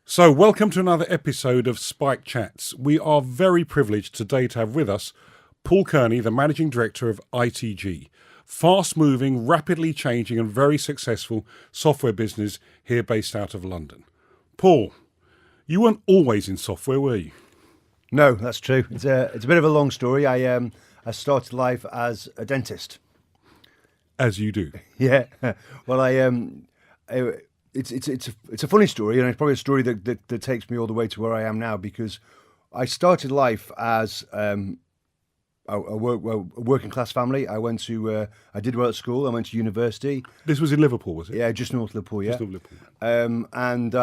So, welcome to another episode of Spike Chats. We are very privileged today to have with us Paul Kearney, the Managing Director of ITG, fast-moving, rapidly changing and very successful software business here based out of London. Paul, you weren't always in software, were you? No, that's true. It's a bit of a long story. I started life as a dentist. As you do. Yeah. Well, it's a funny story, and it's probably a story that takes me all the way to where I am now, because I started life as a working class family. I did well at school. I went to university. This was in Liverpool, was it? Yeah, just north of Liverpool. Yeah, just north of Liverpool. And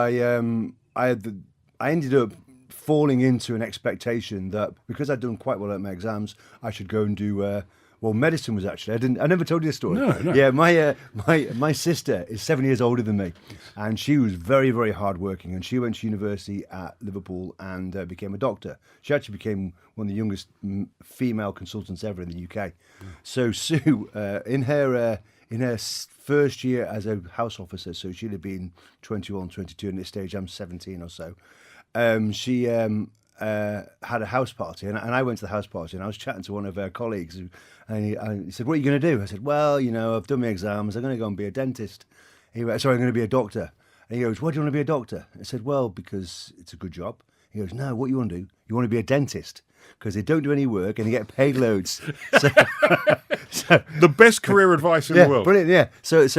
I ended up falling into an expectation that because I'd done quite well at my exams, I should go and do. Well, medicine was actually. I never told you this story. No. Yeah, my sister is 7 years older than me, and she was very, very hardworking. And she went to university at Liverpool and became a doctor. She actually became one of the youngest female consultants ever in the UK. So Sue, in her first year as a house officer, so she'd have been 21, 22. And at this stage, I'm 17 or so. She had a house party, and I went to the house party, and I was chatting to one of her colleagues, and he said, "What are you going to do?" I said, "Well, I've done my exams. I'm going to go and be a dentist." He went, "Sorry, I'm going to be a doctor." And he goes, "Why do you want to be a doctor?" I said, "Well, because it's a good job." He goes, "No, what you want to do? You want to be a dentist because they don't do any work and they get paid loads." So The best career advice in the world. Brilliant. Yeah. So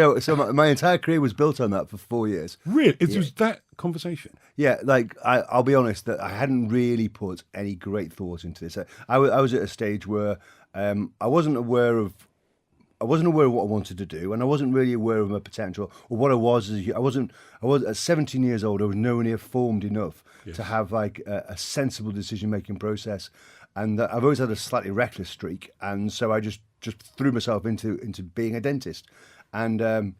my entire career was built on that for 4 years. Really? It was that conversation? Yeah, I'll be honest that I hadn't really put any great thought into this. I was at a stage where I wasn't aware of what I wanted to do, and I wasn't really aware of my potential or what I was. I was at 17 years old. I was nowhere near formed enough to have a sensible decision making process, and I've always had a slightly reckless streak, and so I just threw myself into being a dentist, and.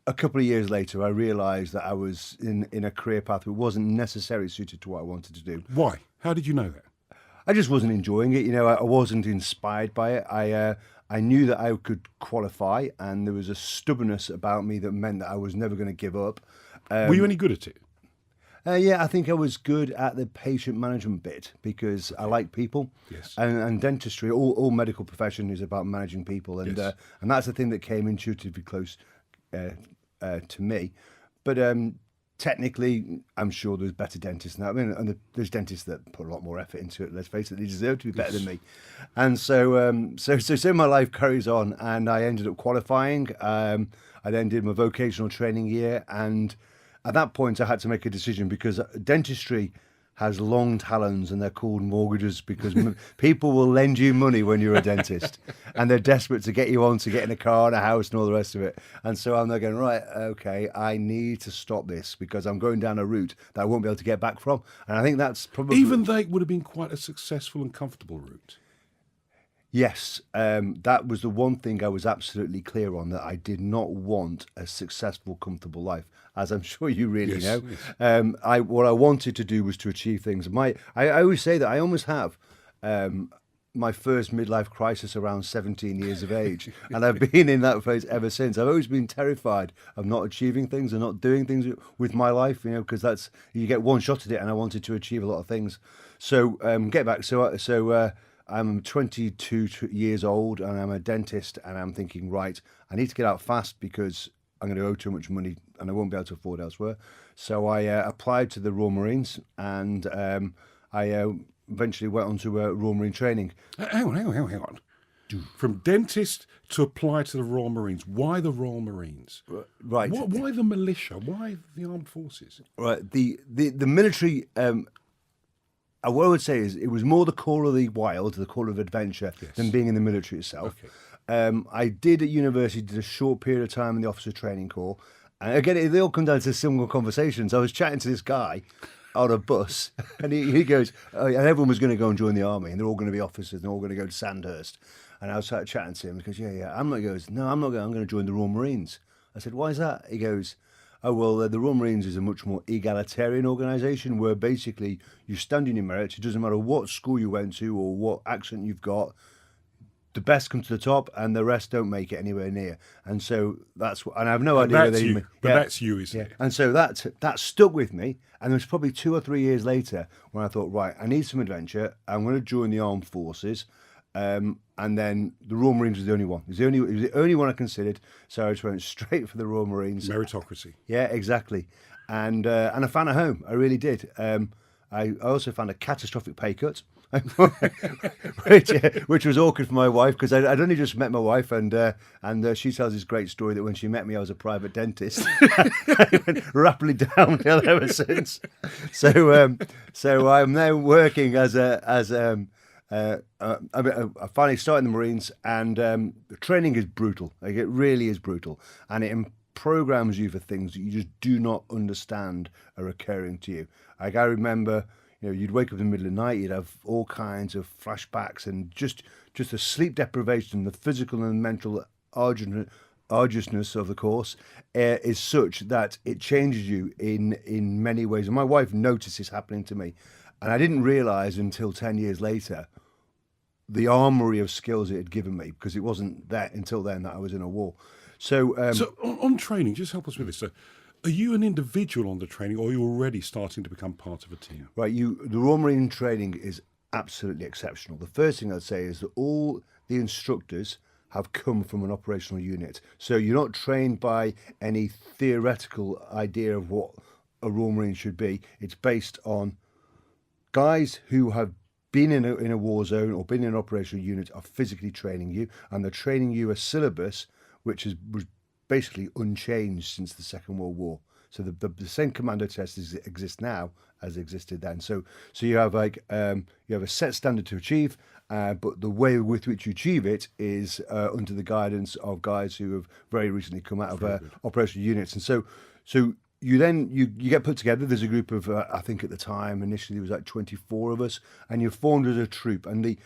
A couple of years later, I realised that I was in a career path that wasn't necessarily suited to what I wanted to do. Why? How did you know that? I just wasn't enjoying it. I wasn't inspired by it. I knew that I could qualify, and there was a stubbornness about me that meant that I was never going to give up. Were you any good at it? Yeah, I think I was good at the patient management bit because I like people. Yes. And dentistry, all medical profession is about managing people, and Yes. And that's the thing that came intuitively close to me, but technically, I'm sure there's better dentists than that. I mean, and there's dentists that put a lot more effort into it. Let's face it, they deserve to be better than me. And so my life carries on, and I ended up qualifying. I then did my vocational training year, and at that point, I had to make a decision because dentistry has long talons, and they're called mortgages because people will lend you money when you're a dentist, and they're desperate to get you on to getting a car and a house and all the rest of it. And so I'm there going, right, okay, I need to stop this because I'm going down a route that I won't be able to get back from. And I think that's probably... Even though it would have been quite a successful and comfortable route. Yes, that was the one thing I was absolutely clear on, that I did not want a successful, comfortable life, as I'm sure you really know. Yes. What I wanted to do was to achieve things. I always say that I almost have my first midlife crisis around 17 years of age, and I've been in that phase ever since. I've always been terrified of not achieving things and not doing things with my life, because you get one shot at it, and I wanted to achieve a lot of things. So get back. So I'm 22 years old, and I'm a dentist, and I'm thinking, right, I need to get out fast because I'm going to owe too much money and I won't be able to afford elsewhere. So I applied to the Royal Marines, and I eventually went on to Royal Marine training. Hang on. From dentist to apply to the Royal Marines. Why the Royal Marines? Right. Why the militia? Why the armed forces? Right. The military... what I would say is it was more the call of the wild, the call of adventure, than being in the military itself. Okay. I did at university, did a short period of time in the officer training corps. And again, they all come down to similar conversations. I was chatting to this guy on a bus, and he goes, and everyone was going to go and join the army, and they're all going to be officers, and they're all going to go to Sandhurst. And I was chatting to him. He goes, yeah, I'm not. He goes, no, I'm not going. I'm going to join the Royal Marines. I said, why is that? He goes, the Royal Marines is a much more egalitarian organisation where basically you stand on your merits. It doesn't matter what school you went to or what accent you've got. The best come to the top, and the rest don't make it anywhere near. And so that's what. And I have no idea. That's you, but that's you, isn't it? And so that stuck with me. And it was probably 2 or 3 years later when I thought, right, I need some adventure. I'm going to join the armed forces. And then the Royal Marines was the only one. It was the only one I considered. So I just went straight for the Royal Marines. Meritocracy. Yeah, exactly. And I found a home. I really did. I also found a catastrophic pay cut. which was awkward for my wife because I'd only just met my wife and she tells this great story that when she met me I was a private dentist. I went rapidly downhill ever since. So I'm now working I finally started in the Marines and the training is brutal. Like it really is brutal, and it programs you for things that you just do not understand are occurring to you. Like I remember. You'd wake up in the middle of the night, you'd have all kinds of flashbacks, and just the sleep deprivation, the physical and mental arduousness of the course is such that it changes you in many ways. And my wife noticed this happening to me, and I didn't realise until 10 years later the armoury of skills it had given me, because it wasn't that until then that I was in a war. So on training, just help us with this. So, are you an individual on the training, or are you already starting to become part of a team? Right, the Royal Marine training is absolutely exceptional. The first thing I'd say is that all the instructors have come from an operational unit. So you're not trained by any theoretical idea of what a Royal Marine should be. It's based on guys who have been in a war zone or been in an operational unit are physically training you, and they're training you a syllabus which was basically unchanged since the Second World War. So the same commando test exists now as existed then. So you have you have a set standard to achieve, but the way with which you achieve it is under the guidance of guys who have very recently come out of operational units. And so you then you get put together. There's a group of I think at the time initially there was like 24 of us, and you're formed as a troop. And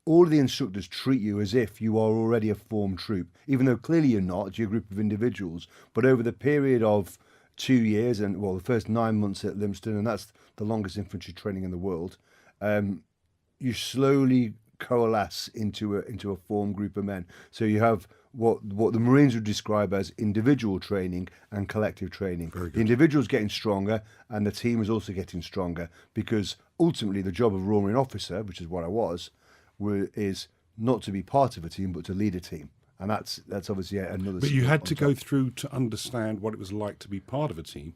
all of the instructors treat you as if you are already a formed troop, even though clearly you're not. You're a group of individuals. But over the period of 2 years, and the first 9 months at Lympstone, and that's the longest infantry training in the world, you slowly coalesce into a formed group of men. So you have what the Marines would describe as individual training and collective training. The individual's getting stronger, and the team is also getting stronger, because ultimately the job of a Royal Marine officer, which is what I was, is not to be part of a team but to lead a team, and that's obviously another. But you had to go through to understand what it was like to be part of a team,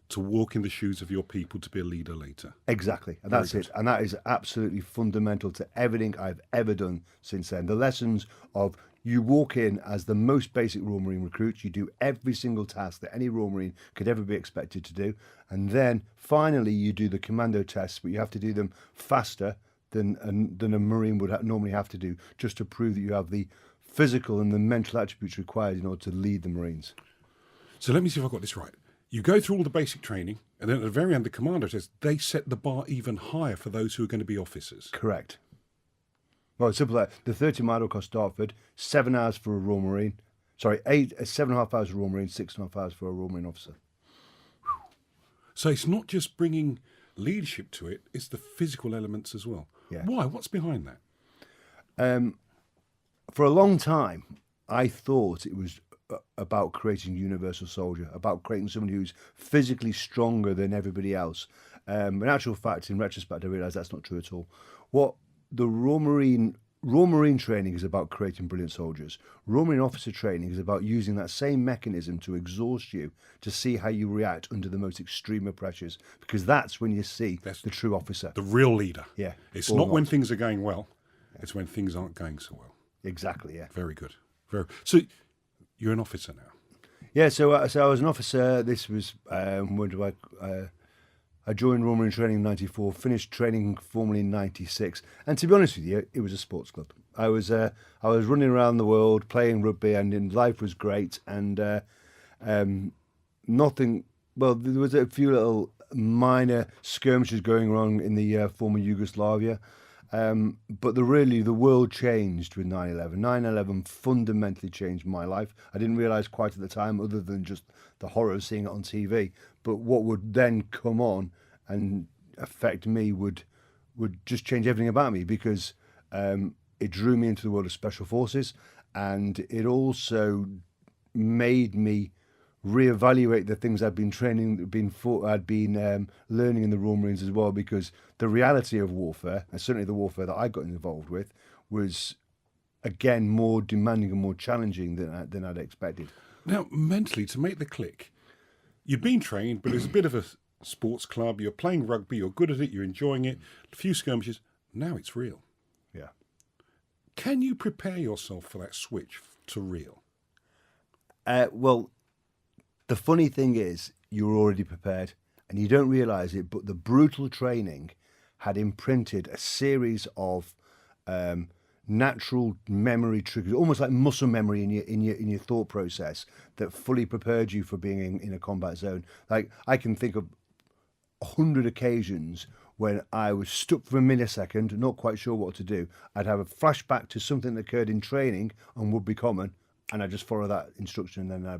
to walk in the shoes of your people, to be a leader later. Exactly, and that's it, and that is absolutely fundamental to everything I've ever done since then. The lessons of you walk in as the most basic Royal Marine recruit, you do every single task that any Royal Marine could ever be expected to do, and then finally you do the commando tests, but you have to do them faster than a Marine would normally have to do, just to prove that you have the physical and the mental attributes required in order to lead the Marines. So let me see if I got this right. You go through all the basic training, and then at the very end, the commando test, they set the bar even higher for those who are going to be officers. Correct. Well, it's simple like the 30-mile across Dartford, 7 hours for a Royal Marine. Sorry, 7.5 hours for a Royal Marine, 6.5 hours for a Royal Marine officer. So it's not just bringing leadership to it, it's the physical elements as well. Yeah. Why? What's behind that? For a long time, I thought it was about creating universal soldier, about creating someone who's physically stronger than everybody else. In actual fact, in retrospect, I realised that's not true at all. What the Royal Marine training is about creating brilliant soldiers. Royal Marine officer training is about using that same mechanism to exhaust you, to see how you react under the most extreme of pressures, because that's when you see the true officer. The real leader. Yeah. It's not when things are going well, it's when things aren't going so well. Exactly, yeah. Very good. So you're an officer now? Yeah, so I was an officer. This was, when do I joined Royal Marine training in 94, finished training formally in 96. And to be honest with you, it was a sports club. I was running around the world playing rugby, and life was great. And nothing, well, there was a few little minor skirmishes going on in the former Yugoslavia. But the world changed with 9/11. 9/11 fundamentally changed my life. I didn't realise quite at the time, other than just the horror of seeing it on TV. But what would then come on and affect me would just change everything about me, because it drew me into the world of special forces, and it also made me reevaluate the things I'd been learning in the Royal Marines as well, because the reality of warfare, and certainly the warfare that I got involved with, was again more demanding and more challenging than I'd expected. Now, mentally, to make the click, you've been trained, but it's a bit of a sports club. You're playing rugby. You're good at it. You're enjoying it. A few skirmishes. Now it's real. Yeah. Can you prepare yourself for that switch to real? Well, the funny thing is, you're already prepared, and you don't realise it, but the brutal training had imprinted a series of natural memory triggers, almost like muscle memory in your thought process, that fully prepared you for being in a combat zone. Like, I can think of 100 occasions when I was stuck for a millisecond, not quite sure what to do. I'd have a flashback to something that occurred in training and would be common, and I'd just follow that instruction, and then I'd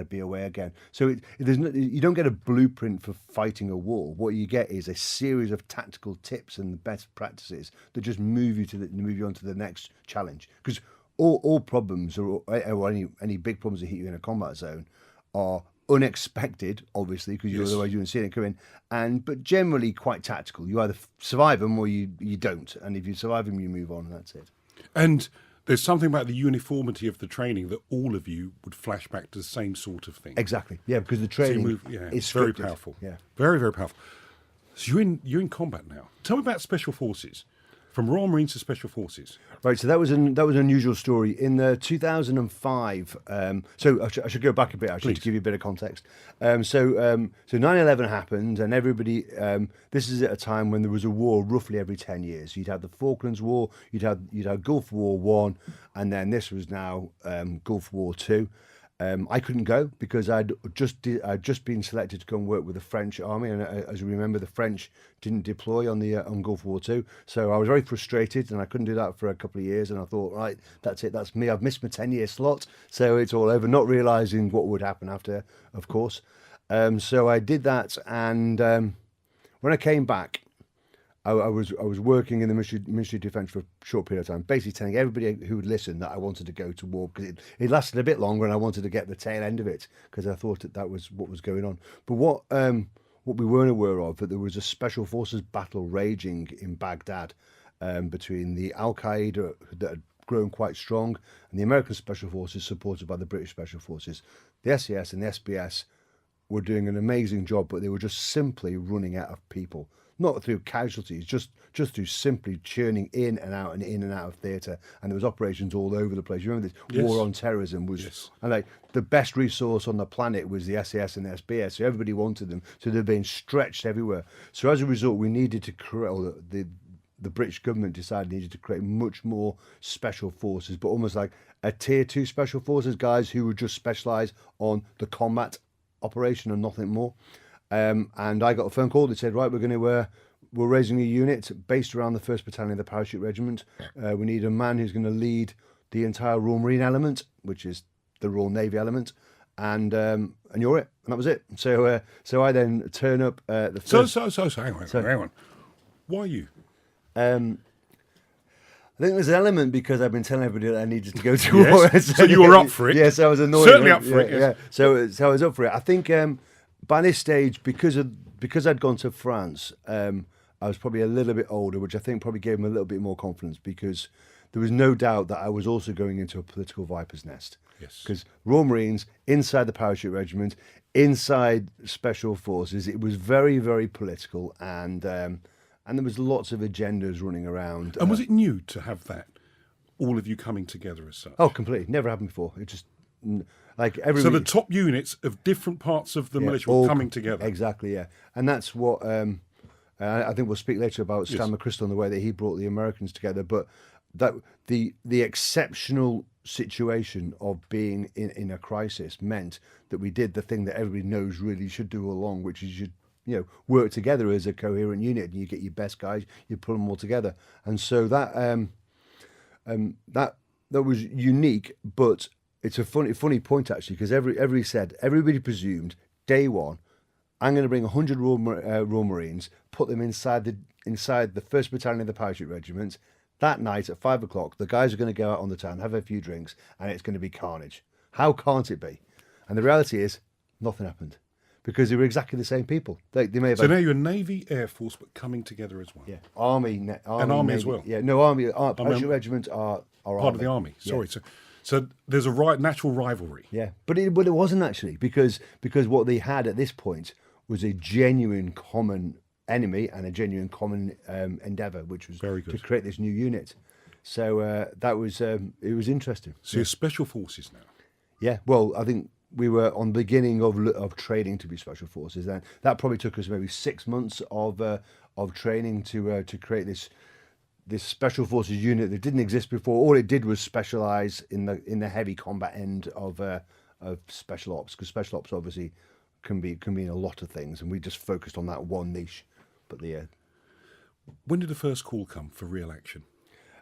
be away again. So you don't get a blueprint for fighting a war. What you get is a series of tactical tips and best practices that just move you on to the next challenge. Because all problems, or any big problems that hit you in a combat zone, are unexpected, obviously, because otherwise you wouldn't see it coming, but generally quite tactical. You either survive them or you don't, and if you survive them, you move on, and that's it. And there's something about the uniformity of the training that all of you would flash back to the same sort of thing. Exactly, yeah, because the training is very scripted. powerful. Yeah, very, very powerful. So you're in combat now. Tell me about Special Forces, from Royal Marines to Special Forces. Right, so that was an unusual story. In 2005, so I should go back a bit, actually, Please. to give you a bit of context. So 9/11 happened, and everybody, this is at a time when there was a war roughly every 10 years. You'd have the Falklands War, you'd have Gulf War One, and then this was now Gulf War Two. I couldn't go because I'd just been selected to go and work with the French army, and as you remember, the French didn't deploy on Gulf War II, so I was very frustrated, and I couldn't do that for a couple of years. And I thought, right, that's it, that's me. I've missed my 10-year slot, so it's all over. Not realising what would happen after, of course. So I did that, and when I came back, I was working in the Ministry of Defence for a short period of time, basically telling everybody who would listen that I wanted to go to war, because it lasted a bit longer, and I wanted to get the tail end of it, because I thought that was what was going on. But what we weren't aware of, that there was a special forces battle raging in Baghdad between the Al Qaeda that had grown quite strong and the American special forces supported by the British special forces. The SAS and the SBS were doing an amazing job, but they were just simply running out of people. Not through casualties, just through simply churning in and out of theatre, and there was operations all over the place. You remember this war on terrorism was, and like the best resource on the planet was the SAS and the SBS. So everybody wanted them, so they're being stretched everywhere. So as a result, we needed to create, or the British government decided needed to create much more special forces, but almost like a tier 2 special forces, guys who would just specialise on the combat operation and nothing more. And I got a phone call that said, right, we're raising a unit based around the 1st Battalion of the Parachute Regiment. We need a man who's going to lead the entire Royal Marine element, which is the Royal Navy element, and you're it. And that was it. So I then turn up the first... So hang on. Why you? I think there's an element because I've been telling everybody that I needed to go to war. So you were up for it. Yes, I was annoyed. Certainly up for it. Yes. Yeah. So I was up for it. I think by this stage, because I'd gone to France, I was probably a little bit older, which I think probably gave me a little bit more confidence, because there was no doubt that I was also going into a political viper's nest. Yes. Because Royal Marines, inside the Parachute Regiment, inside Special Forces, it was very, very political, and there was lots of agendas running around. And was it new to have that, all of you coming together as such? Oh, completely. Never happened before. It just... like so the top units of different parts of the military were coming together. Exactly, yeah. And that's what I think we'll speak later about Stan McChrystal and the way that he brought the Americans together. But that the exceptional situation of being in a crisis meant that we did the thing that everybody knows really should do all along, which is you work together as a coherent unit, and you get your best guys, you pull them all together. And so that was unique, but it's a funny point actually, because everybody presumed day one, I'm going to bring 100 Royal Marines, put them inside the 1st Battalion of the Parachute Regiment. That night at 5 o'clock, the guys are going to go out on the town, have a few drinks, and it's going to be carnage. How can't it be? And the reality is, nothing happened, because they were exactly the same people. They may have. So now you're Navy, Air Force, but coming together as one. Yeah, Army, and Army Navy. as well. Yeah, no, Army. Parachute regiments are part of the Army. Sorry, so there's a natural rivalry. Yeah, but it wasn't actually, because what they had at this point was a genuine common enemy and a genuine common endeavour, which was Very good. to create this new unit. So that was it was interesting. So you're Special Forces now. Yeah, well, I think we were on the beginning of training to be Special Forces. Then that probably took us maybe 6 months of training to create this Special Forces unit that didn't exist before. All it did was specialise in the heavy combat end of Special Ops, because Special Ops obviously can mean a lot of things, and we just focused on that one niche. But when did the first call come for real action?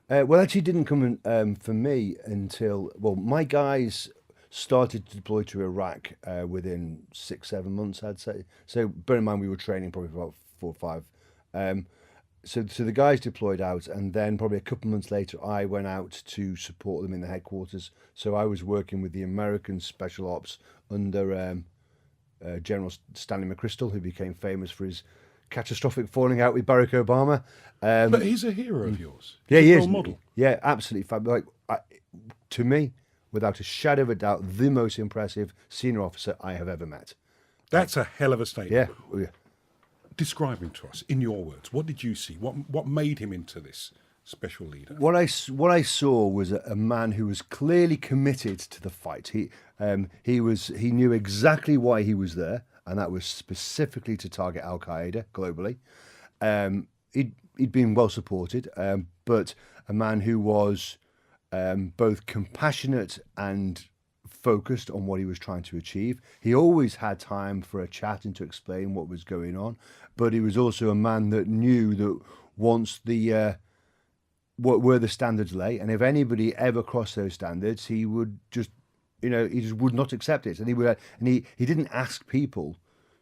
Well, actually, it didn't come for me until my guys started to deploy to Iraq within 6-7 months, I'd say. So bear in mind, we were training probably for about 4 or 5. So the guys deployed out, and then probably a couple of months later, I went out to support them in the headquarters. So I was working with the American Special Ops under General Stanley McChrystal, who became famous for his catastrophic falling out with Barack Obama. But he's a hero of yours. Yeah, he's he a is. role model. Yeah, absolutely. To me, without a shadow of a doubt, the most impressive senior officer I have ever met. That's a hell of a statement. Yeah. Describe him to us in your words. What did you see? What made him into this special leader? What I saw was a man who was clearly committed to the fight. He knew exactly why he was there, and that was specifically to target Al Qaeda globally. He'd been well supported, but a man who was both compassionate and focused on what he was trying to achieve. He always had time for a chat and to explain what was going on, but he was also a man that knew that once where the standards lay, and if anybody ever crossed those standards, he would just, he just would not accept it. And he didn't ask people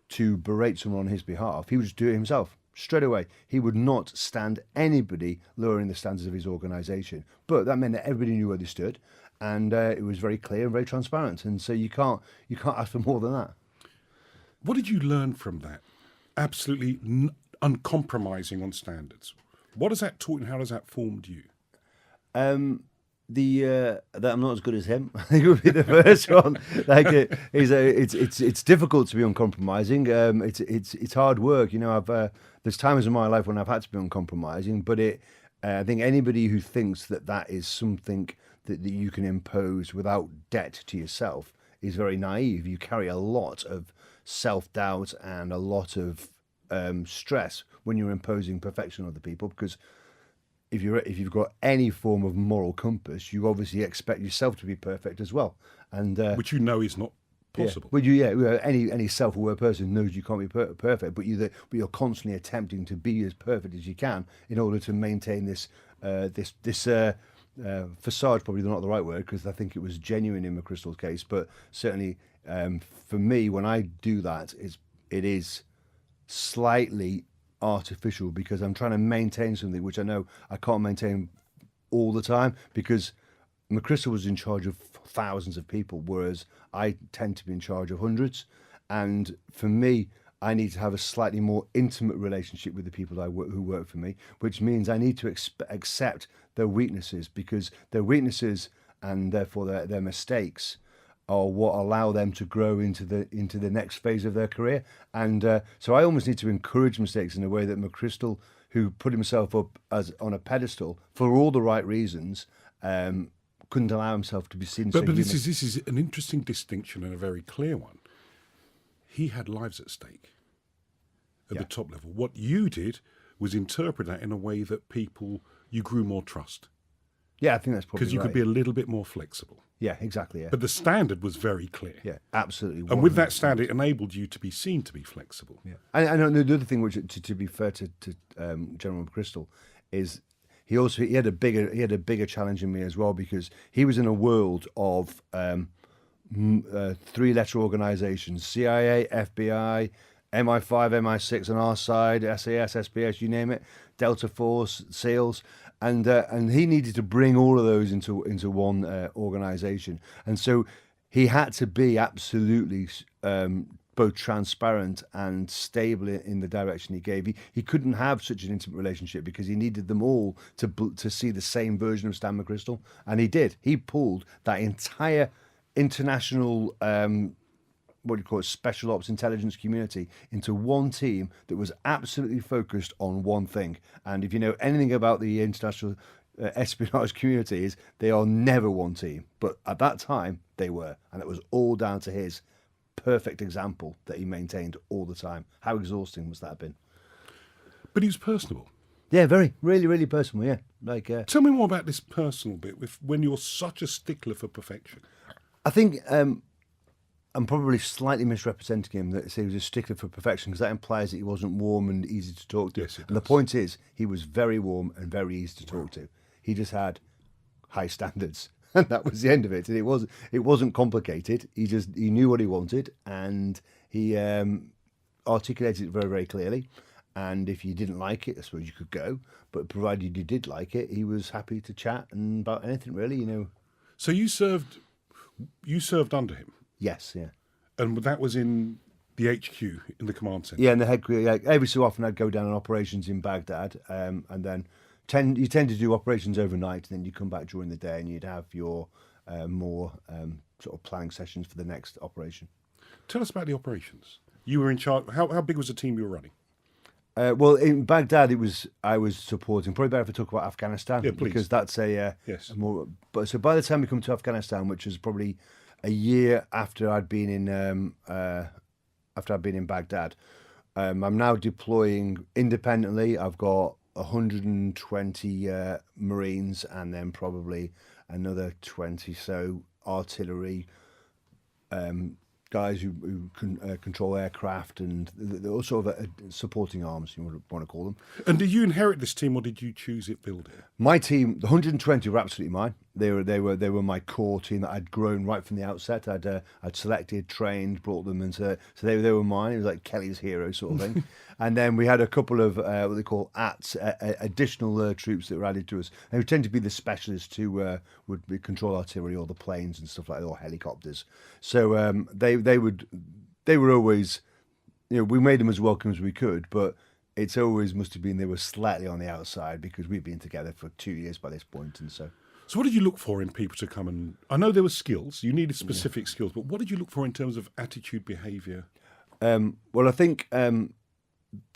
to berate someone on his behalf. He would just do it himself. Straight away, he would not stand anybody lowering the standards of his organisation. But that meant that everybody knew where they stood, and it was very clear and very transparent. And so you can't ask for more than that. What did you learn from that? Absolutely uncompromising on standards. What has that taught, and how has that formed you? That I'm not as good as him, I think would be the first one. It's difficult to be uncompromising. It's hard work. There's times in my life when I've had to be uncompromising, but I think anybody who thinks that is something that you can impose without debt to yourself is very naive. You carry a lot of self-doubt and a lot of stress when you're imposing perfection on other people, because if you've got any form of moral compass, you obviously expect yourself to be perfect as well, and which is not possible. Any self-aware person knows you can't be perfect, but you're constantly attempting to be as perfect as you can in order to maintain this facade. Probably not the right word, because I think it was genuine in McChrystal's case, but certainly for me, when I do that, it is slightly artificial, because I'm trying to maintain something which I know I can't maintain all the time, because McChrystal was in charge of thousands of people, whereas I tend to be in charge of hundreds. And for me, I need to have a slightly more intimate relationship with the people who work for me, which means I need to accept their weaknesses, because their weaknesses and therefore their mistakes are what allow them to grow into the next phase of their career. And so I almost need to encourage mistakes in a way that McChrystal, who put himself up as on a pedestal for all the right reasons, couldn't allow himself to be seen. But this is an interesting distinction, and a very clear one. He had lives at stake at the top level. What you did was interpret that in a way that you grew more trust. Yeah, I think that's probably because you right. could be a little bit more flexible. Yeah, exactly. Yeah, But the standard was very clear. yeah, absolutely. And with that 100%. standard, it enabled you to be seen to be flexible. Yeah, and the other thing, which to be fair to General McChrystal, is he had a bigger challenge than me as well, because he was in a world of three-letter organisations: CIA, FBI, MI5, MI6 on our side, SAS, SBS, you name it, Delta Force, SEALs, and he needed to bring all of those into one organisation, and so he had to be absolutely both transparent and stable in the direction he gave. He couldn't have such an intimate relationship because he needed them all to see the same version of Stan McChrystal, and he did. He pulled that entire international what do you call it, special ops intelligence community into one team that was absolutely focused on one thing. And if you know anything about the international espionage community, is they are never one team, but at that time they were, and it was all down to his perfect example that he maintained all the time. How exhausting must that have been? But he was personable. Yeah, very, really, really personal. Yeah, like Tell me more about this personal bit when you're such a stickler for perfection. I think I'm probably slightly misrepresenting him, that he was a stickler for perfection, because that implies that he wasn't warm and easy to talk to. Yes, it and the does. point is, he was very warm and very easy to talk to. He just had high standards, and that was the end of it. And it wasn't complicated. He knew what he wanted, and he articulated it very, very clearly. And if you didn't like it, I suppose you could go. But provided you did like it, he was happy to chat and about anything, really. You know. So you served under him, Yes. Yeah. and that was in the HQ in the command centre. Yeah, and the headquarters. Yeah, every so often I'd go down on operations in Baghdad, and then you tend to do operations overnight, and then you come back during the day, and you'd have your more sort of planning sessions for the next operation. Tell us about the operations. You were in charge. How big was the team you were running? Well, in Baghdad, I was supporting. Probably better if I talk about Afghanistan, Yeah, please. because that's a Yes. a more. But so by the time we come to Afghanistan, which was probably a year after I'd been in Baghdad, I'm now deploying independently. I've got 120 Marines, and then probably another 20 so artillery guys who can control aircraft, and they're sort of supporting arms, you want to call them. And did you inherit this team, or did you choose it, build it? My team, the 120, were absolutely mine. They were my core team that I'd grown right from the outset. I'd selected, trained, brought them into, so they were mine. It was like Kelly's hero sort of thing. And then we had a couple of what they call additional troops that were added to us. They would tend to be the specialists who would control artillery or the planes and stuff like that, or helicopters. So they were always, we made them as welcome as we could, but it's always must have been they were slightly on the outside, because we'd been together for 2 years by this point, and so. So what did you look for in people to come and... I know there were skills. You needed specific skills, but what did you look for in terms of attitude, behaviour? Well, I think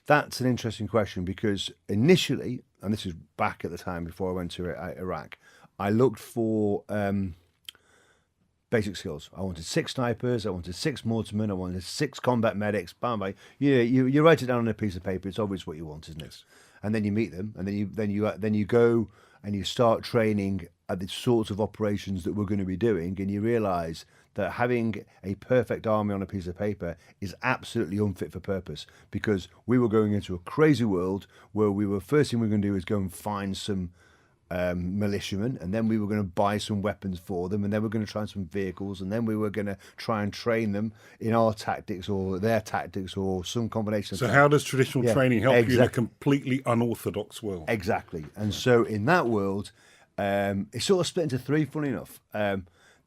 that's an interesting question, because initially, and this is back at the time before I went to Iraq, I looked for basic skills. I wanted 6 snipers, I wanted 6 mortarmen, I wanted 6 combat medics. Bam, bam. You write it down on a piece of paper. It's obvious what you want, isn't it? And then you meet them, and then you go and you start training at the sorts of operations that we're going to be doing, and you realise that having a perfect army on a piece of paper is absolutely unfit for purpose, because we were going into a crazy world where first thing we were going to do is go and find some militiamen, and then we were going to buy some weapons for them, and then we're going to try some vehicles, and then we were going to try and train them in our tactics or their tactics or some combination of So that. how does traditional training help you in a exactly. completely unorthodox world? Exactly. And so in that world, it's sort of split into 3, funny enough.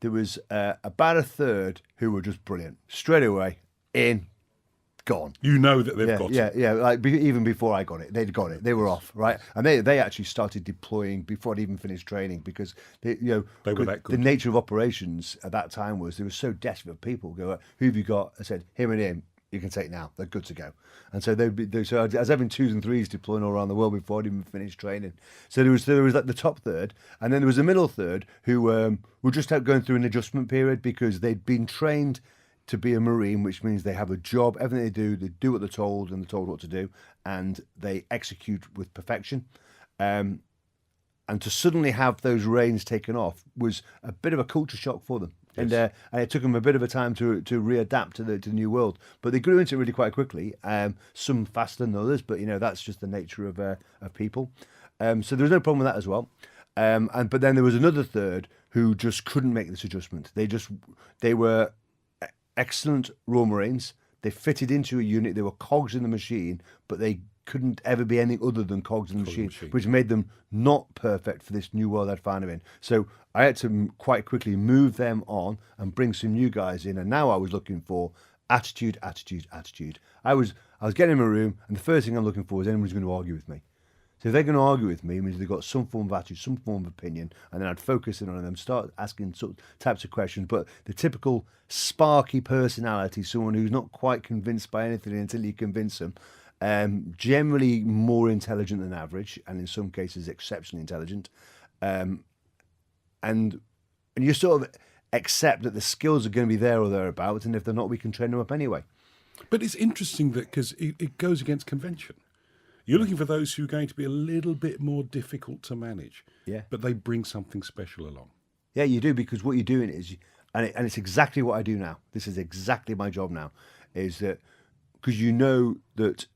There was about a third who were just brilliant. Straight away, in, gone. You know that they've got it. Yeah. Like even before I got it, they'd got it. They were off, right? And they actually started deploying before I'd even finished training, because They were that good. The nature of operations at that time was they were so desperate for people. Go, who have you got? I said, him and him. You can take now. They're good to go. And so so I was having 2s and 3s deploying all around the world before I'd even finished training. So there was like the top third, and then there was a middle third who were just out going through an adjustment period, because they'd been trained to be a Marine, which means they have a job. Everything they do what they're told, and they're told what to do, and they execute with perfection. and to suddenly have those reins taken off was a bit of a culture shock for them. Yes. And it took them a bit of a time to readapt to the new world. But they grew into it really quite quickly, some faster than others, but that's just the nature of people. So there was no problem with that as well. But then there was another third who just couldn't make this adjustment. They were excellent Royal Marines. They fitted into a unit. They were cogs in the machine, but they couldn't ever be anything other than cogs in the machine, which made them not perfect for this new world I'd found them in. So I had to quite quickly move them on and bring some new guys in. And now I was looking for attitude. I was getting in my room, and the first thing I'm looking for is anyone who's going to argue with me. So if they're going to argue with me, it means they've got some form of attitude, some form of opinion, and then I'd focus in on them, start asking types of questions. But the typical sparky personality, someone who's not quite convinced by anything until you convince them, generally more intelligent than average, and in some cases exceptionally intelligent, and you sort of accept that the skills are going to be there or thereabouts, and if they're not, we can train them up anyway. But it's interesting that because it goes against convention. You're looking for those who are going to be a little bit more difficult to manage, but they bring something special along. Yeah, you do, because what you're doing is, and it's exactly what I do now. This is exactly my job now, is that because you know that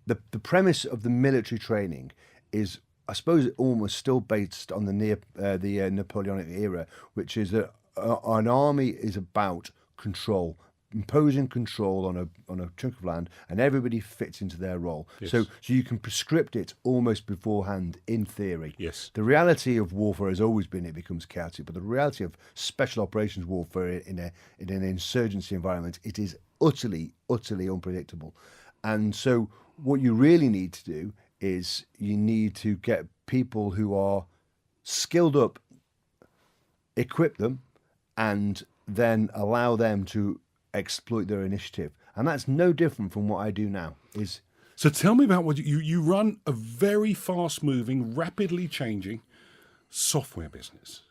the premise of the military training is, I suppose, almost still based on the Napoleonic era, which is that an army is about control, imposing control on a chunk of land, and everybody fits into their role. Yes. So you can prescript it almost beforehand in theory. Yes. The reality of warfare has always been it becomes chaotic, but the reality of special operations warfare in an insurgency environment, it is utterly unpredictable. And so what you really need to do is you need to get people who are skilled up, equip them, and then allow them to exploit their initiative. And that's no different from what I do now. So tell me about what you run a very fast-moving, rapidly changing software business.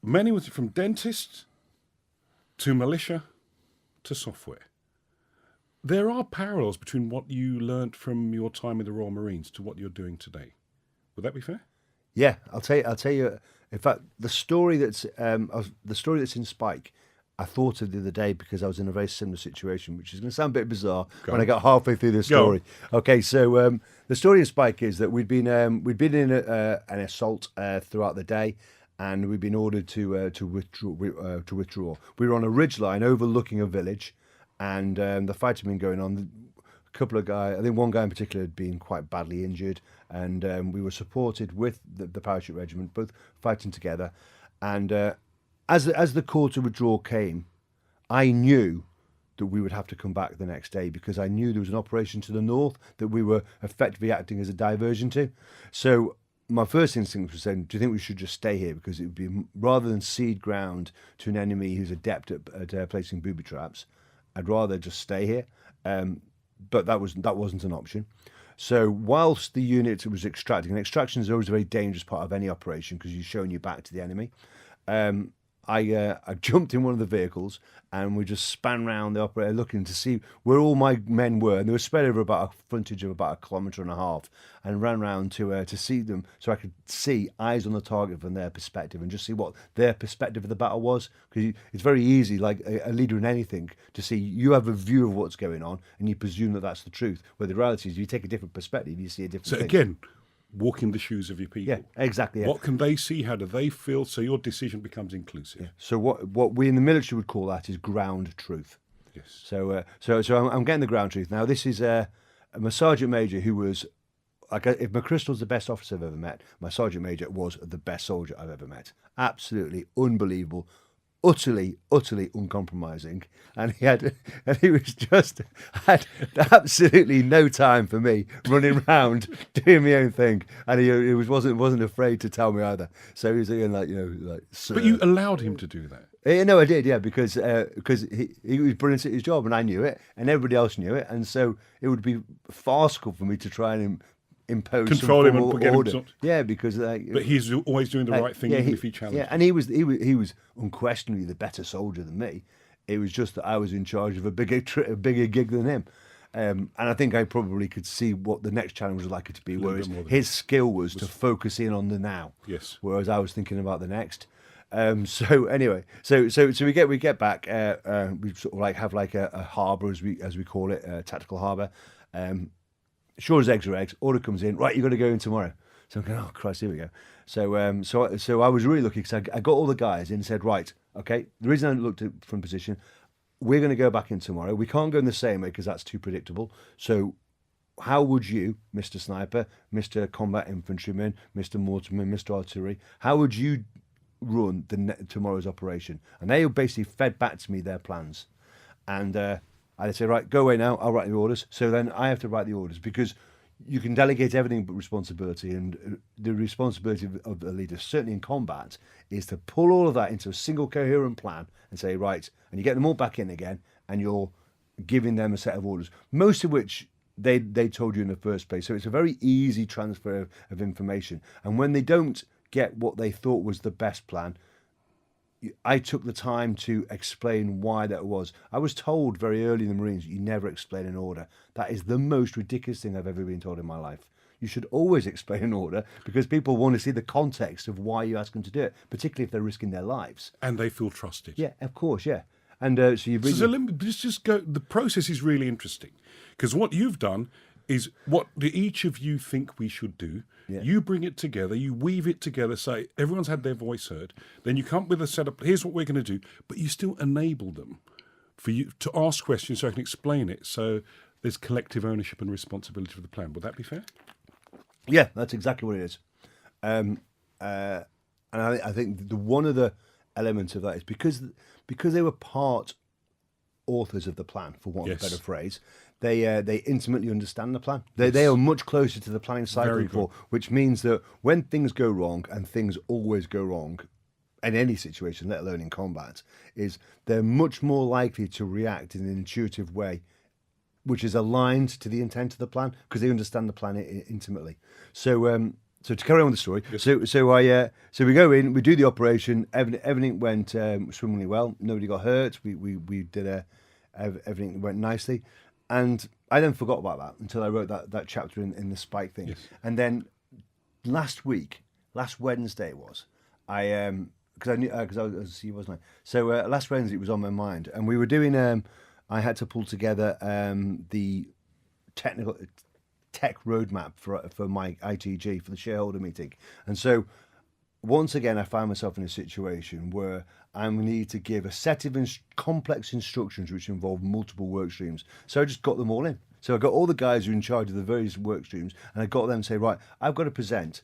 Many was from dentists to militia to software. There are parallels between what you learnt from your time in the Royal Marines to what you're doing today. Would that be fair? Yeah, I'll tell you. In fact, the story that's in Spike, I thought of the other day because I was in a very similar situation, which is going to sound a bit bizarre when I got halfway through the story. Okay, so the story of Spike is that we'd been in an assault throughout the day, and we'd been ordered to withdraw. We were on a ridgeline overlooking a village, and the fight had been going on. A couple of guys, I think one guy in particular, had been quite badly injured, and we were supported with the parachute regiment, both fighting together. And as the call to withdraw came, I knew that we would have to come back the next day, because I knew there was an operation to the north that we were effectively acting as a diversion to. So my first instinct was saying, do you think we should just stay here? Because it would be, rather than cede ground to an enemy who's adept at placing booby traps, I'd rather just stay here. But that wasn't an option. So whilst the unit was extracting, and extraction is always a very dangerous part of any operation because you're showing your back to the enemy, I jumped in one of the vehicles, and we just span round the operator looking to see where all my men were, and they were spread over about a frontage of about 1.5 kilometres, and ran round to see them, so I could see eyes on the target from their perspective and just see what their perspective of the battle was. Because it's very easy, like a leader in anything, to see you have a view of what's going on and you presume that that's the truth. Where the reality is, you take a different perspective, you see a different thing. So again, walk in the shoes of your people. Yeah, exactly. Yeah. What can they see? How do they feel? So your decision becomes inclusive. Yeah. So what we in the military would call that is ground truth. Yes. So I'm getting the ground truth now. This is my sergeant major, who was, like, if McChrystal's the best officer I've ever met, my sergeant major was the best soldier I've ever met. Absolutely unbelievable. Utterly uncompromising, and he was just had absolutely no time for me, running around doing my own thing, and he wasn't afraid to tell me either. So he was again like. Sir. But you allowed him to do that. No, I did, yeah, because he was brilliant at his job, and I knew it, and everybody else knew it, and so it would be farcical for me to try and impose control him and get order. Him yeah, because but he's always doing the right thing, even if he challenged. Yeah, and he was unquestionably the better soldier than me. It was just that I was in charge of a bigger gig than him, And I think I probably could see what the next challenge was likely to be, whereas bit more than his skill was to focus in on the now. Yes. Whereas I was thinking about the next. So anyway, so we get back. We sort of like have like a harbour as we call it, a tactical harbour. Sure as eggs are eggs. Order comes in. Right, you got to go in tomorrow. So I'm going, oh Christ, here we go. So I was really lucky because I got all the guys in and said, right, okay. The reason I looked at from position, we're going to go back in tomorrow. We can't go in the same way because that's too predictable. So how would you, Mr. Sniper, Mr. Combat Infantryman, Mr. Mortarman, Mr. Artillery, how would you run tomorrow's operation? And they basically fed back to me their plans. And I'd say, right, go away now. I'll write the orders. So then I have to write the orders because you can delegate everything but responsibility, and the responsibility of the leader, certainly in combat, is to pull all of that into a single coherent plan and say, right, and you get them all back in again, and you're giving them a set of orders, most of which they told you in the first place. So it's a very easy transfer of information. And when they don't get what they thought was the best plan, I took the time to explain why that was. I was told very early in the Marines, you never explain an order. That is the most ridiculous thing I've ever been told in my life. You should always explain an order because people want to see the context of why you ask them to do it, particularly if they're risking their lives. And they feel trusted. Yeah, of course, yeah. And so you bring... So let me just go. The process is really interesting because what you've done is what each of you think we should do. Yeah. You bring it together, you weave it together, say everyone's had their voice heard. Then you come up with a setup. Here's what we're going to do, but you still enable them for you to ask questions so I can explain it. So there's collective ownership and responsibility for the plan. Would that be fair? Yeah, that's exactly what it is. And I think one of the elements of that is because they were part authors of the plan, for want of a better phrase. They intimately understand the plan. They are much closer to the planning cycle, which means that when things go wrong, and things always go wrong in any situation, let alone in combat, is they're much more likely to react in an intuitive way, which is aligned to the intent of the plan because they understand the plan intimately. So to carry on with the story, so we go in, we do the operation. Everything went swimmingly well. Nobody got hurt. We did everything went nicely. And I then forgot about that until I wrote that chapter in the Spike thing. Yes. And then last Wednesday was, because I knew, because I was, he wasn't I? So last Wednesday it was on my mind. And we were doing, I had to pull together the tech roadmap for my ITG, for the shareholder meeting. And so once again, I found myself in a situation where I need to give a set of complex instructions which involve multiple work streams. So I just got them all in. So I got all the guys who are in charge of the various work streams, and I got them to say, right, I've got to present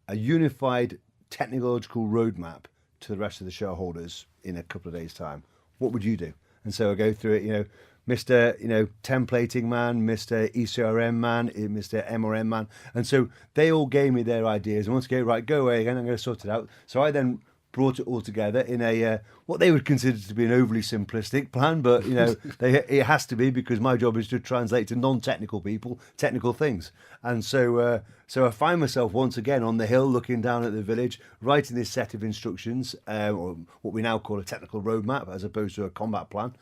a unified technological roadmap to the rest of the shareholders in a couple of days' time. What would you do? And so I go through it, Mr. Templating man, Mr. ECRM man, Mr. MRM man. And so they all gave me their ideas. And once again, right, go away again, I'm going to sort it out. So I then brought it all together in a what they would consider to be an overly simplistic plan, but it has to be because my job is to translate to non-technical people technical things. And so I find myself once again on the hill looking down at the village, writing this set of instructions, or what we now call a technical roadmap as opposed to a combat plan.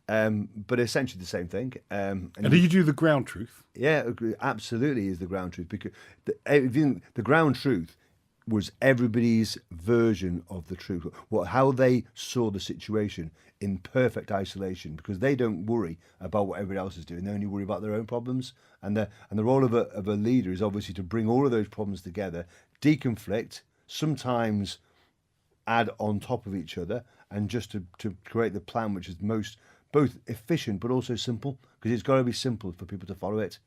But essentially the same thing. And did you do the ground truth? Yeah, absolutely is the ground truth, because the ground truth was everybody's version of the truth, how they saw the situation in perfect isolation, because they don't worry about what everybody else is doing. They only worry about their own problems. And the role of a leader is obviously to bring all of those problems together, deconflict, sometimes add on top of each other, and just to create the plan which is both efficient but also simple, because it's got to be simple for people to follow it.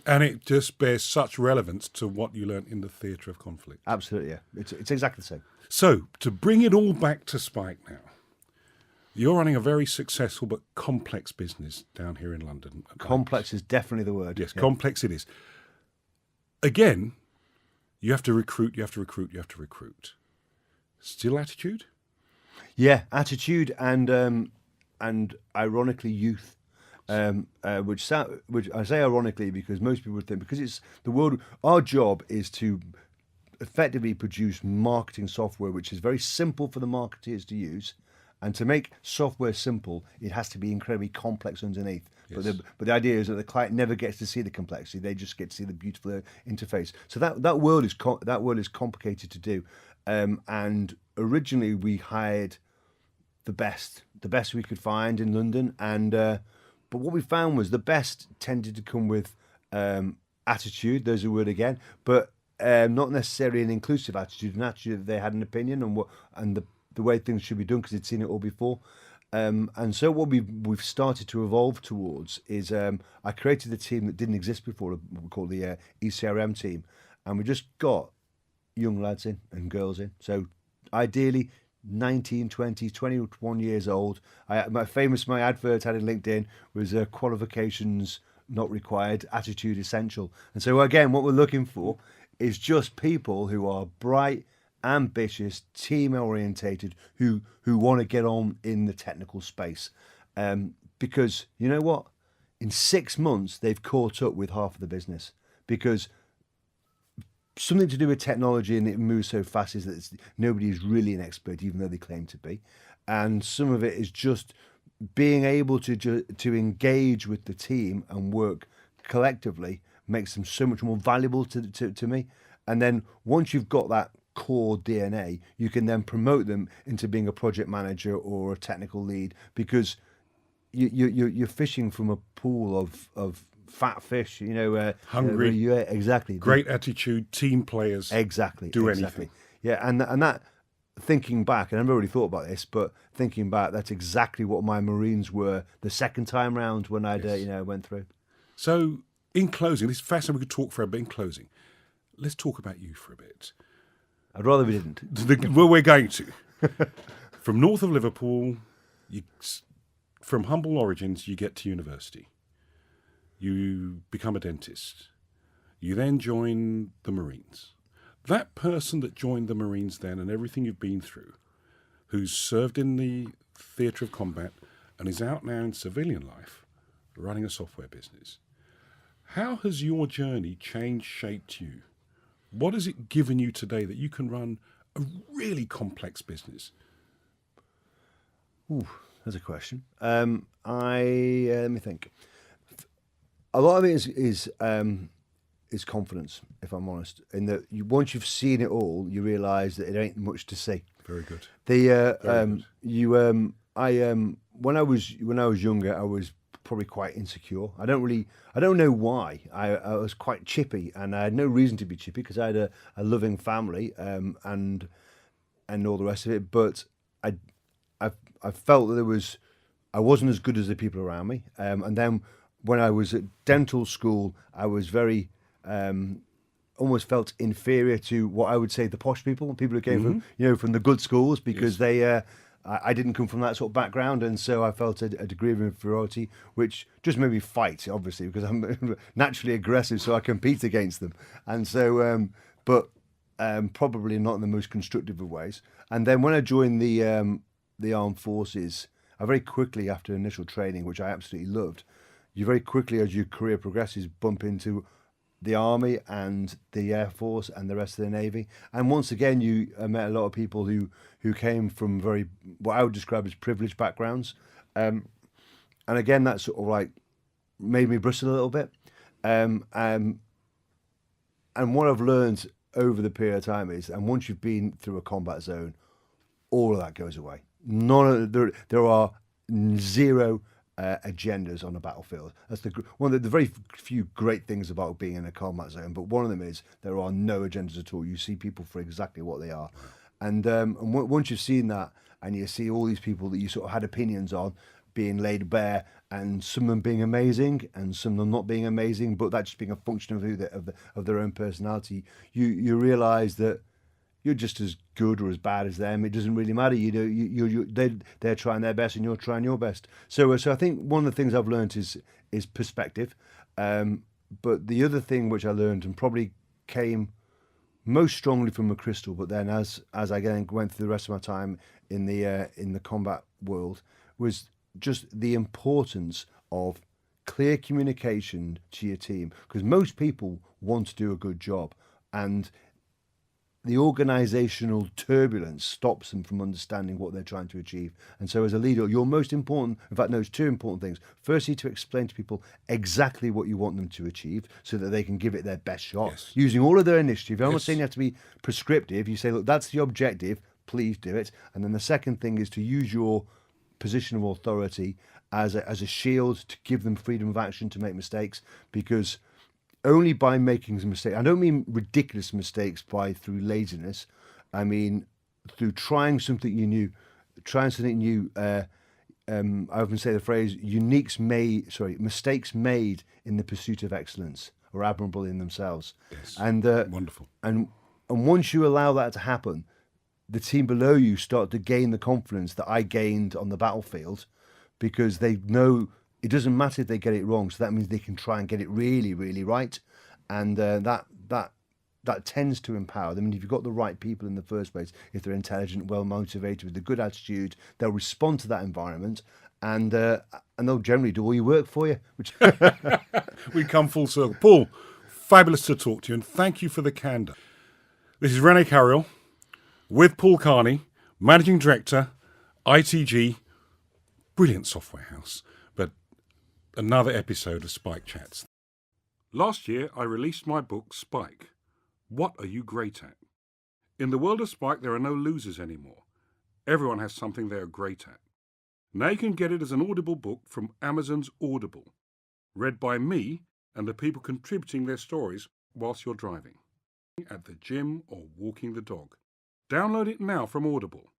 And it just bears such relevance to what you learned in the theatre of conflict. Absolutely, yeah. It's exactly the same. So, to bring it all back to Spike now, you're running a very successful but complex business down here in London. Complex is definitely the word. Yes, yeah. Complex it is. Again, you have to recruit. Still attitude? Yeah, attitude and ironically youth. Which I say ironically because most people would think, because it's the world. Our job is to effectively produce marketing software which is very simple for the marketeers to use, and to make software simple, it has to be incredibly complex underneath. Yes. But the idea is that the client never gets to see the complexity; they just get to see the beautiful interface. So that world is complicated to do, and originally we hired the best we could find in London, and but what we found was the best tended to come with attitude. There's a word again, but not necessarily an inclusive attitude, an attitude that they had an opinion on what and the way things should be done because they'd seen it all before. And so what we've started to evolve towards is I created a team that didn't exist before, what we call the ECRM team, and we just got young lads in and girls in. So ideally 19, 20, 21 years old. My advert had in LinkedIn was qualifications not required, attitude essential. And so again, what we're looking for is just people who are bright, ambitious, team orientated, who want to get on in the technical space. Because you know what? In 6 months, they've caught up with half of the business because something to do with technology and it moves so fast is that nobody is really an expert, even though they claim to be. And some of it is just being able to engage with the team and work collectively makes them so much more valuable to me. And then once you've got that core DNA, you can then promote them into being a project manager or a technical lead because you're fishing from a pool of fat fish, Hungry, yeah, exactly. great attitude, team players, Exactly. do exactly. anything. Yeah, and that thinking back, and I've never really thought about this, but thinking back, that's exactly what my Marines were the second time round when I went through. So, in closing, this is fascinating. We could talk forever, but in closing, let's talk about you for a bit. I'd rather we didn't. Well, we're going to. From north of Liverpool, from humble origins, you get to university. You become a dentist. You then join the Marines. That person that joined the Marines then and everything you've been through, who's served in the theatre of combat and is out now in civilian life, running a software business, how has your journey changed, shaped you? What has it given you today that you can run a really complex business? Ooh, that's a question. Let me think. A lot of it is confidence, if I'm honest. In that once you've seen it all, you realise that it ain't much to see. Very good. When I was younger, I was probably quite insecure. I don't know why. I was quite chippy, and I had no reason to be chippy because I had a loving family and all the rest of it. But I felt that I wasn't as good as the people around me. And then when I was at dental school, I was very almost felt inferior to what I would say the posh people who came from the good schools because I didn't come from that sort of background, and so I felt a degree of inferiority, which just made me fight, obviously, because I'm naturally aggressive, so I compete against them. And so, probably not in the most constructive of ways. And then when I joined the armed forces, I very quickly, after initial training, which I absolutely loved, you very quickly, as your career progresses, bump into the Army and the Air Force and the rest of the Navy. And once again, I met a lot of people who came from what I would describe as privileged backgrounds. And again, that sort of like made me bristle a little bit. And what I've learned over the period of time is, and once you've been through a combat zone, all of that goes away. There are zero agendas on a battlefield. That's one of the very few great things about being in a combat zone. But one of them is there are no agendas at all. You see people for exactly what they are, and once you've seen that, and you see all these people that you sort of had opinions on being laid bare, and some of them being amazing, and some of them not being amazing, but that just being a function of their own personality, you realise that you're just as good or as bad as them. It doesn't really matter. They're trying their best and you're trying your best. So I think one of the things I've learned is perspective. But the other thing which I learned and probably came most strongly from McChrystal, but then as I again went through the rest of my time in the combat world, was just the importance of clear communication to your team. Because most people want to do a good job, and the organizational turbulence stops them from understanding what they're trying to achieve. And so as a leader, your most important, in fact, knows two important things. Firstly, to explain to people exactly what you want them to achieve so that they can give it their best shot, Yes. using all of their initiative. I'm not Yes. saying you have to be prescriptive. You say, look, that's the objective, please do it. And then the second thing is to use your position of authority as a shield to give them freedom of action to make mistakes, because only by making some mistakes, I don't mean ridiculous mistakes through laziness, I mean through trying something new. I often say the phrase mistakes made in the pursuit of excellence are admirable in themselves. Yes. And Wonderful. and once you allow that to happen, the team below you start to gain the confidence that I gained on the battlefield, because they know it doesn't matter if they get it wrong. So that means they can try and get it really, really right, and that tends to empower them. And if you've got the right people in the first place, if they're intelligent, well motivated, with a good attitude, they'll respond to that environment, and they'll generally do all your work for you. Which We come full circle. Paul, fabulous to talk to you, and thank you for the candour. This is Rene Carriel with Paul Kearney, Managing Director, ITG, brilliant software house, but another episode of Spike Chats. Last year, I released my book, Spike. What are you great at? In the world of Spike, there are no losers anymore. Everyone has something they are great at. Now you can get it as an Audible book from Amazon's Audible, read by me and the people contributing their stories whilst you're driving, at the gym or walking the dog. Download it now from Audible.